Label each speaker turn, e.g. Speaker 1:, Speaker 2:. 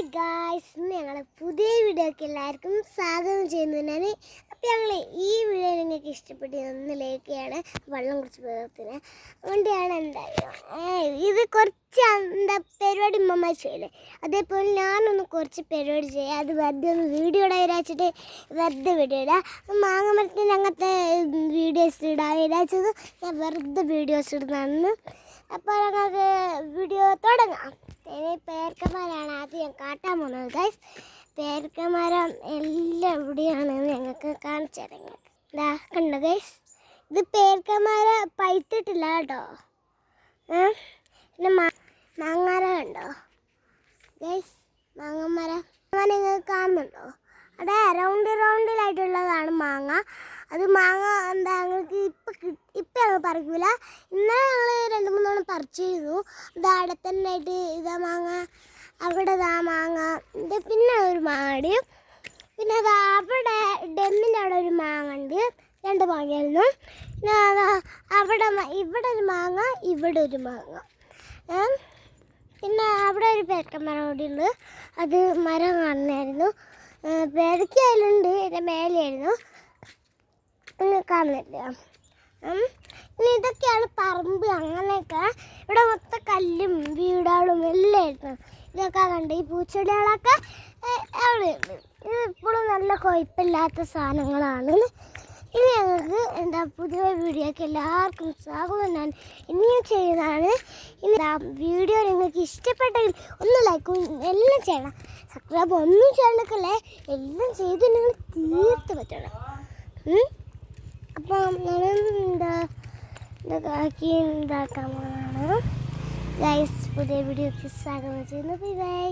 Speaker 1: Hi guys, ഇന്ന് ഞങ്ങൾ പുതിയ വീഡിയോക്ക് എല്ലാവർക്കും സ്വാഗതം ചെയ്യുന്നതിനാണ്. അപ്പോൾ ഞങ്ങൾ ഈ വീഡിയോ നിങ്ങൾക്ക് ഇഷ്ടപ്പെട്ട് ഒന്ന് ലൈക്ക് ചെയ്യാണ്. വെള്ളം കുടിച്ച് വേഗത്തിന് അതുകൊണ്ടാണ് എന്തായാലും ഇത് കുറച്ച് എന്താ പരിപാടി ഉമ്മ ചെയ്യല്ലേ, അതേപോലെ ഞാനൊന്ന് കുറച്ച് പരിപാടി ചെയ്യാം. അത് വെറുതെ ഒന്ന് വീഡിയോ ഇടാൻ വിചാരിച്ചിട്ട് വെറുതെ വീഡിയോ ഇടാം. മാങ്ങ മരത്തിൻ്റെ അങ്ങനത്തെ വീഡിയോസ് ഇടാൻ വിചാരിച്ചത് ഞാൻ വെറുതെ വീഡിയോസ് ഇടുന്നതാണ്. അപ്പോൾ ഞങ്ങൾക്ക് വീഡിയോ തുടങ്ങാം. പേരക്കമരമാണ് ആദ്യം ഞാൻ കാട്ടാൻ പോകുന്നത് ഗൈസ്. പേരക്കമരം എല്ലാം എവിടെയാണ് ഞങ്ങൾക്ക് കാണിച്ചു തരാം. ഇതാ കണ്ടോ ഗൈസ്, ഇത് പേരക്കമര പഴുത്തിട്ടില്ല കേട്ടോ. പിന്നെ മാങ്ങാര കണ്ടോ ഗൈസ്, മാങ്ങമരം നിങ്ങൾക്ക് കാണുന്നുണ്ടോ? അവിടെ റൗണ്ടിലായിട്ടുള്ളതാണ് മാങ്ങ. അത് മാങ്ങ എന്താ ഞങ്ങൾക്ക് ഇപ്പം ഞങ്ങൾ പറിക്കൂല. ഇന്നലെ ഞങ്ങൾ 2-3 പറിച്ചിരുന്നു. ഇത് അവിടെ തന്നെ ആയിട്ട് ഇതാ മാങ്ങ, അവിടെ ഇതാ മാങ്ങ, ഇത് പിന്നെ ഒരു മാങ്ങ, പിന്നെ അത് അവിടെ ഡെമ്മിൻ്റെ അവിടെ ഒരു മാങ്ങ ഉണ്ട്, 2 മാങ്ങയായിരുന്നു. പിന്നെ അതാ അവിടെ ഇവിടെ ഒരു മാങ്ങ, ഇവിടെ ഒരു മാങ്ങ. പിന്നെ അവിടെ ഒരു പേരക്കമരം കൂടി ഉണ്ട്, അത് മരം കാണുന്നായിരുന്നു. പേരക്കയിലുണ്ട്, എൻ്റെ മേലെയായിരുന്നു, കാണുന്നില്ല. ഇനി ഇതൊക്കെയാണ് പറമ്പ്. അങ്ങനെയൊക്കെ ഇവിടെ മൊത്തം കല്ലും വീടുകളും എല്ലാം ആയിരുന്നു. ഇതൊക്കെ കണ്ട് ഈ പൂച്ചെടികളൊക്കെ അവിടെ ഉണ്ട്. ഇത് ഇപ്പോഴും നല്ല കുഴപ്പമില്ലാത്ത സാധനങ്ങളാണ്. ഇനി ഞങ്ങൾക്ക് എന്താ പുതിയ വീഡിയോക്ക് എല്ലാവർക്കും സ്വാഗതം. ഞാൻ ഇനിയും ചെയ്യുന്നതാണ്. ഇനി വീഡിയോ നിങ്ങൾക്ക് ഇഷ്ടപ്പെട്ടെങ്കിൽ ഒന്ന് ലൈക്കും എല്ലാം ചെയ്യണം. സബ്സ്ക്രൈബ് ഒന്നും ചെയ്യണക്കല്ലേ, എല്ലാം ചെയ്ത് നിങ്ങൾ തീർത്ത് പറ്റണം. അപ്പം ഞാൻ ഇതാക്കാൻ പോകണം ഗൈസ്. പുതിയ വീഡിയോക്ക് സ്വാഗതം ചെയ്യുന്നത്. ബൈ.